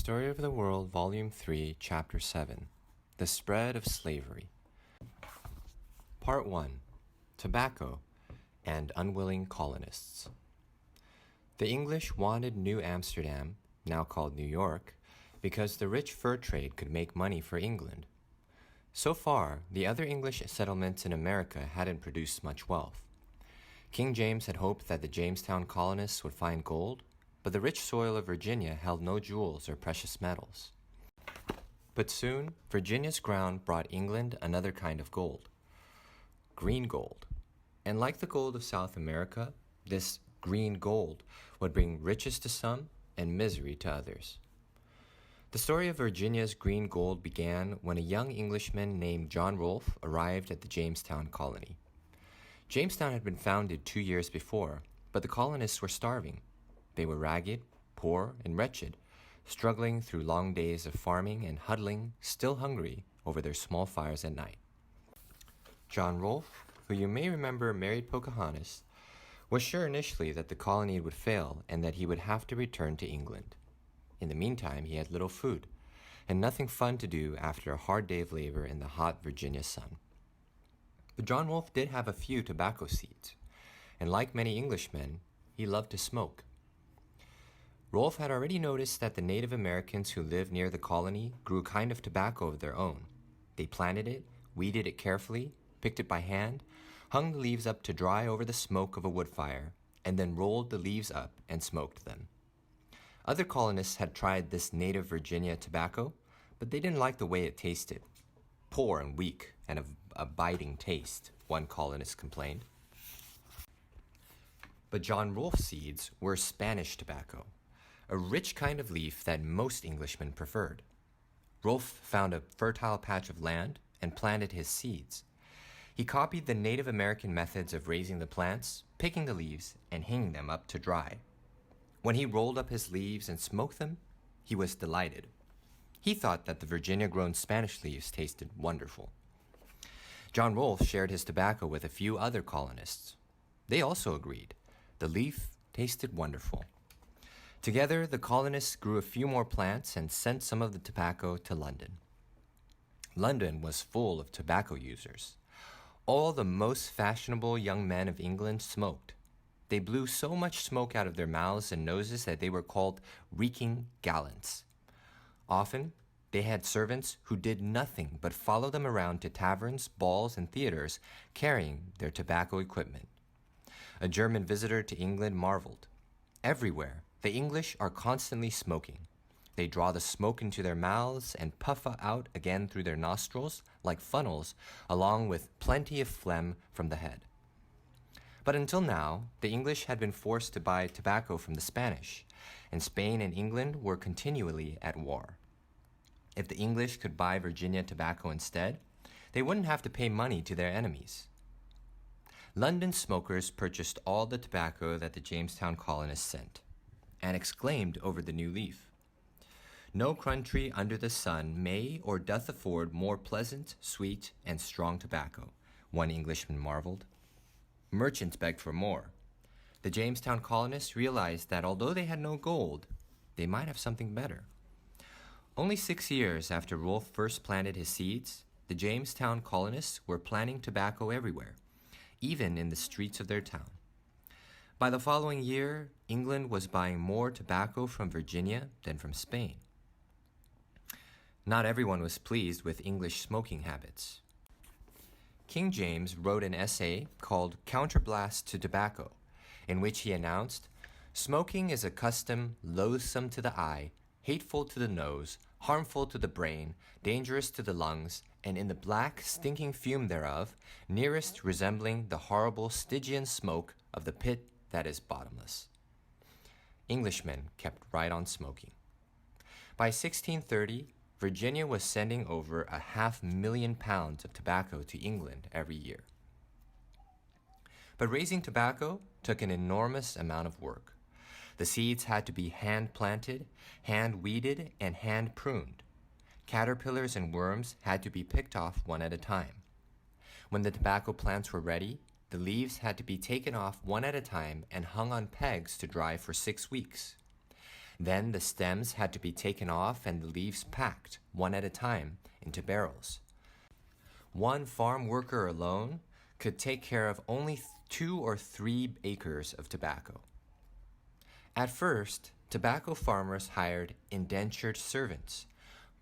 Story of the World, Volume 3, Chapter 7, The Spread of Slavery. Part 1, Tobacco and Unwilling Colonists. The English wanted New Amsterdam, now called New York, because the rich fur trade could make money for England. So far, the other English settlements in America hadn't produced much wealth. King James had hoped that the Jamestown colonists would find gold, but the rich soil of Virginia held no jewels or precious metals. But soon, Virginia's ground brought England another kind of gold, green gold. And like the gold of South America, this green gold would bring riches to some and misery to others. The story of Virginia's green gold began when a young Englishman named John Rolfe arrived at the Jamestown colony. Jamestown had been founded 2 years before, but the colonists were starving. They were ragged, poor, and wretched, struggling through long days of farming and huddling, still hungry, over their small fires at night. John Rolfe, who you may remember married Pocahontas, was sure initially that the colony would fail and that he would have to return to England. In the meantime, he had little food, and nothing fun to do after a hard day of labor in the hot Virginia sun. But John Rolfe did have a few tobacco seeds, and like many Englishmen, he loved to smoke. Rolfe had already noticed that the Native Americans who lived near the colony grew a kind of tobacco of their own. They planted it, weeded it carefully, picked it by hand, hung the leaves up to dry over the smoke of a wood fire, and then rolled the leaves up and smoked them. Other colonists had tried this native Virginia tobacco, but they didn't like the way it tasted. Poor and weak and a biting taste, one colonist complained. But John Rolfe's seeds were Spanish tobacco, a rich kind of leaf that most Englishmen preferred. Rolfe found a fertile patch of land and planted his seeds. He copied the Native American methods of raising the plants, picking the leaves, and hanging them up to dry. When he rolled up his leaves and smoked them, he was delighted. He thought that the Virginia-grown Spanish leaves tasted wonderful. John Rolfe shared his tobacco with a few other colonists. They also agreed. The leaf tasted wonderful. Together, the colonists grew a few more plants and sent some of the tobacco to London. London was full of tobacco users. All the most fashionable young men of England smoked. They blew so much smoke out of their mouths and noses that they were called reeking gallants. Often, they had servants who did nothing but follow them around to taverns, balls, and theaters carrying their tobacco equipment. A German visitor to England marveled. Everywhere, the English are constantly smoking. They draw the smoke into their mouths and puff out again through their nostrils like funnels, along with plenty of phlegm from the head. But until now, the English had been forced to buy tobacco from the Spanish, and Spain and England were continually at war. If the English could buy Virginia tobacco instead, they wouldn't have to pay money to their enemies. London smokers purchased all the tobacco that the Jamestown colonists sent, and exclaimed over the new leaf, "No country under the sun may or doth afford more pleasant, sweet, and strong tobacco," one Englishman marveled. Merchants begged for more. The Jamestown colonists realized that although they had no gold, they might have something better. Only 6 years after Rolfe first planted his seeds, the Jamestown colonists were planting tobacco everywhere, even in the streets of their town. By the following year, England was buying more tobacco from Virginia than from Spain. Not everyone was pleased with English smoking habits. King James wrote an essay called Counterblast to Tobacco, in which he announced, "Smoking is a custom loathsome to the eye, hateful to the nose, harmful to the brain, dangerous to the lungs, and in the black, stinking fume thereof, nearest resembling the horrible Stygian smoke of the pit that is bottomless." Englishmen kept right on smoking. By 1630, Virginia was sending over 500,000 pounds of tobacco to England every year. But raising tobacco took an enormous amount of work. The seeds had to be hand-planted, hand-weeded, and hand-pruned. Caterpillars and worms had to be picked off one at a time. When the tobacco plants were ready, the leaves had to be taken off one at a time and hung on pegs to dry for 6 weeks. Then the stems had to be taken off and the leaves packed, one at a time, into barrels. One farm worker alone could take care of only 2 or 3 acres of tobacco. At first, tobacco farmers hired indentured servants,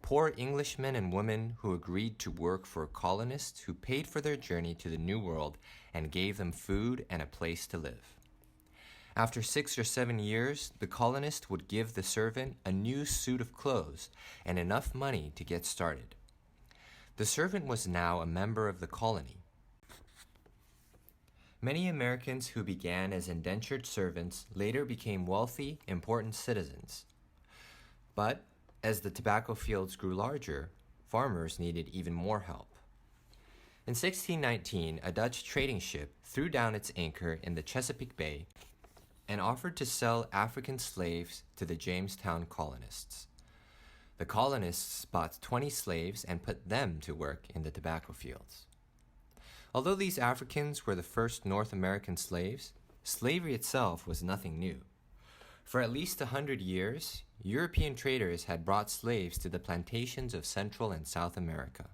poor Englishmen and women who agreed to work for colonists who paid for their journey to the New World and gave them food and a place to live. After 6 or 7 years, the colonist would give the servant a new suit of clothes and enough money to get started. The servant was now a member of the colony. Many Americans who began as indentured servants later became wealthy, important citizens. But as the tobacco fields grew larger, farmers needed even more help. In 1619, a Dutch trading ship threw down its anchor in the Chesapeake Bay and offered to sell African slaves to the Jamestown colonists. The colonists bought 20 slaves and put them to work in the tobacco fields. Although these Africans were the first North American slaves, slavery itself was nothing new. For at least 100 years, European traders had brought slaves to the plantations of Central and South America.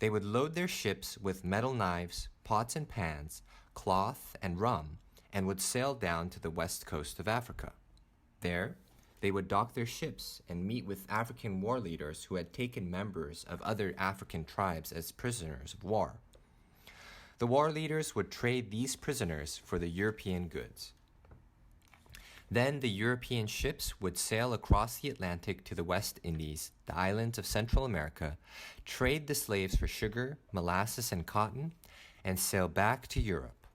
They would load their ships with metal knives, pots and pans, cloth, and rum, and would sail down to the west coast of Africa. There, they would dock their ships and meet with African war leaders who had taken members of other African tribes as prisoners of war. The war leaders would trade these prisoners for the European goods. Then the European ships would sail across the Atlantic to the West Indies, the islands of Central America, trade the slaves for sugar, molasses, and cotton, and sail back to Europe.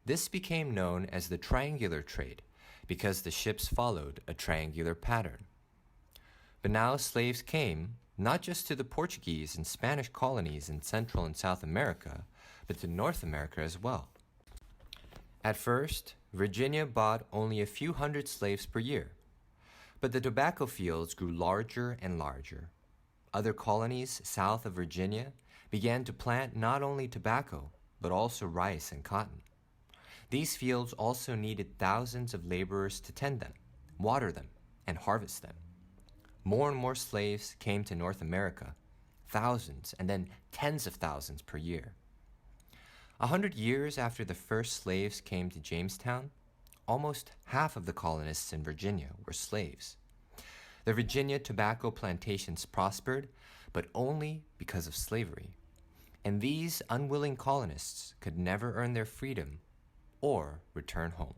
This became known as the triangular trade because the ships followed a triangular pattern. But now slaves came, not just to the Portuguese and Spanish colonies in Central and South America, but to North America as well. At first, Virginia bought only a few hundred slaves per year, but the tobacco fields grew larger and larger. Other colonies south of Virginia began to plant not only tobacco, but also rice and cotton. These fields also needed thousands of laborers to tend them, water them, and harvest them. More and more slaves came to North America, thousands and then tens of thousands per year. 100 years after the first slaves came to Jamestown, almost half of the colonists in Virginia were slaves. The Virginia tobacco plantations prospered, but only because of slavery. And these unwilling colonists could never earn their freedom or return home.